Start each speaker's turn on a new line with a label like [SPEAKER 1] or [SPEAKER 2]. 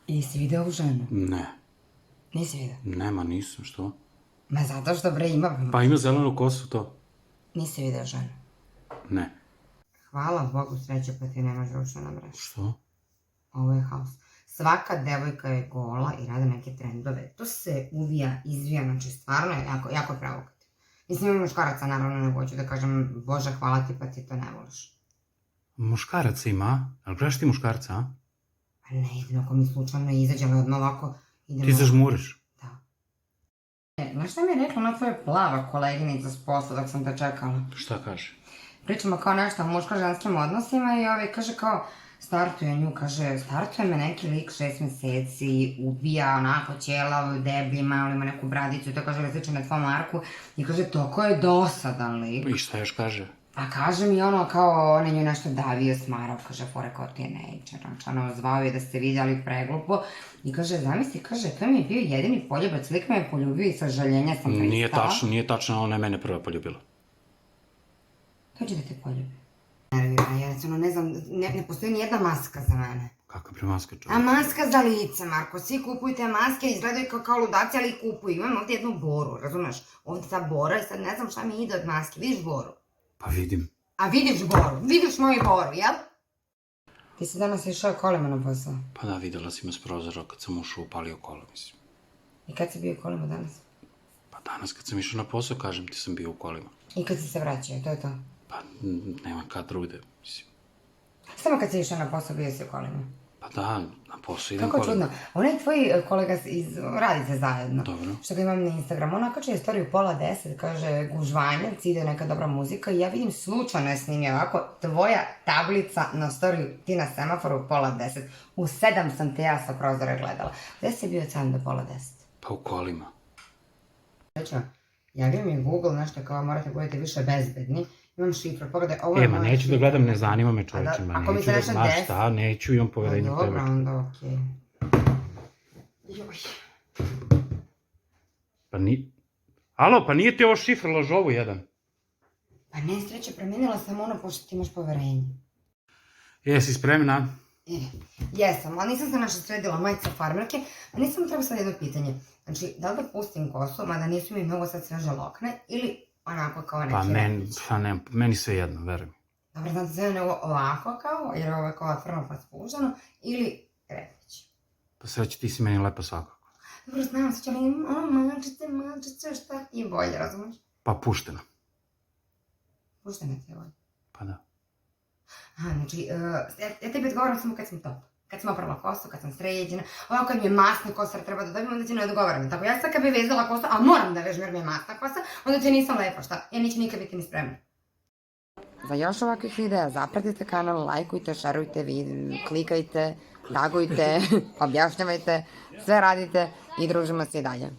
[SPEAKER 1] I si video ovu ženu?
[SPEAKER 2] Ne.
[SPEAKER 1] Nisi video?
[SPEAKER 2] Nema, nisam, što?
[SPEAKER 1] Ma zato što bre ima...
[SPEAKER 2] Pa ima zelenu kosu to.
[SPEAKER 1] Nisi video ženu?
[SPEAKER 2] Ne.
[SPEAKER 1] Hvala Bogu sreće pa ti nemaš društvena mreža.
[SPEAKER 2] Što?
[SPEAKER 1] Ovo je haos. Svaka devojka je gola i rade neke trendove. To se uvija, izvija, znači stvarno je jako provokativno. Mislim, ima muškaraca, naravno, ne hoću da kažem, Bože, hvala ti, pa ti to ne voliš.
[SPEAKER 2] Muškaraca ima? Ali gledaš ti muškarca, a?
[SPEAKER 1] Pa ne, idem ako mi slučajno izađe, ali odmah ovako idemo...
[SPEAKER 2] Ti zažmuriš?
[SPEAKER 1] Da. Znaš šta mi je rekla ona tvoja plava koleginica s posla dok sam te čekala?
[SPEAKER 2] Šta kaže?
[SPEAKER 1] Pričamo kao nešto o muško-ženskim odnosima i kaže kao, startuje me neki lik 6 meseci, ubija onako ćelav, deblji, malo ima neku bradicu, to kaže različno na tvom Marku i kaže, toko je dosadan lik.
[SPEAKER 2] I šta još kaže?
[SPEAKER 1] A kaže mi ono kao, on je nju nešto davio, smarao, kaže, fore kao teenager, znači ono, zvao je da ste vidjeli preglupo i kaže, zamisli, kaže, to mi je bio jedini poljubac, lik me je poljubio i sa žaljenja sam pristala.
[SPEAKER 2] Nije tačno, ona je mene prva poljubila.
[SPEAKER 1] Dođe da te poljubi. Nervira, jednostavno, ne znam, ne postoji ni jedna maska za mene.
[SPEAKER 2] Kakva bre maska, čovjek?
[SPEAKER 1] A maska za lice, Marko, svi kupuju te maske, izgledaju kao ludaci, ali ih kupuju. Imam ovdje jednu boru, razumeš? Ovdje ta bora i sad ne znam šta mi ide od maske, vidiš boru?
[SPEAKER 2] Pa vidim.
[SPEAKER 1] A vidiš boru, vidiš moju boru, jel? Ti si danas išao kolima na posao?
[SPEAKER 2] Pa da, videla si me s prozora kad sam ušao, upalio kola, mislim.
[SPEAKER 1] I kad si bio u kolima danas?
[SPEAKER 2] Pa danas kad sam išao na posao, kažem ti sam bio u kolima.
[SPEAKER 1] I kad si se vraćao, to je to?
[SPEAKER 2] Pa nema kad drugde, mislim.
[SPEAKER 1] Samo kad si išao na posao, bio si u kolima?
[SPEAKER 2] Pa da, na posao idem kolima.
[SPEAKER 1] Kako čudno. Onaj tvoj kolega radite zajedno.
[SPEAKER 2] Dobro.
[SPEAKER 1] Što ga imam na Instagramu, ona kače istoriju 9:30, kaže gužvanjac, ide neka dobra muzika i ja vidim slučajno je snimio ovako, tvoja tablica na storiju, ti na semaforu 9:30. U 7 sam te ja sa prozora gledala. Gde si bio od 7 do 9:30?
[SPEAKER 2] Pa u kolima.
[SPEAKER 1] Rećemo, javio mi je Google nešto kao morate budete više bezbedni. Imam šifru, pogledaj, ovo je
[SPEAKER 2] ma
[SPEAKER 1] moja
[SPEAKER 2] neću da gledam, ne zanima me čovječe, ma
[SPEAKER 1] ako mi
[SPEAKER 2] neću
[SPEAKER 1] se
[SPEAKER 2] da
[SPEAKER 1] nešto
[SPEAKER 2] znaš
[SPEAKER 1] desi-
[SPEAKER 2] šta, neću, imam poverenje u tebe.
[SPEAKER 1] Dobro, onda okej. Joj.
[SPEAKER 2] Pa ni... Alo, pa nije ti ovo šifra lažovu jedan?
[SPEAKER 1] Pa ne, sreće, promijenila sam ono pošto ti imaš poverenje.
[SPEAKER 2] Jesi spremna?
[SPEAKER 1] Jesam, ali nisam se naša sredila majica farmerke, a nisam mi treba sad jedno pitanje. Znači, da li da pustim kosu, mada nisu mi mnogo sad sveže lokne, ili onako kao neki
[SPEAKER 2] Meni sve jedno, veruj mi.
[SPEAKER 1] Dobro, znači sve nego ovako kao, jer ovo je kao otvoreno pa spužano, ili repić.
[SPEAKER 2] Pa sreće, ti si meni lepa svakako.
[SPEAKER 1] Dobro, znam se, ali mačice, šta ti je bolje, razumiješ?
[SPEAKER 2] Pa puštena.
[SPEAKER 1] Puštena ti je bolje.
[SPEAKER 2] Pa da.
[SPEAKER 1] Aha, znači, ja tebi odgovaram samo kad sam top. Kad sam oprala kosu, kad sam sređena, ovako kad mi je masna kosa treba da dobijem, onda ti ne odgovaram. Tako ja sad kad bi vezala kosu, a moram da vežem jer mi je masna kosa, onda ti nisam lepa, šta? Ja neću nikad biti ni spremna. Za još ovakvih videa zapratite kanal, lajkujte, šerujte, klikajte, tagujte, objašnjavajte, sve radite i družimo se i dalje.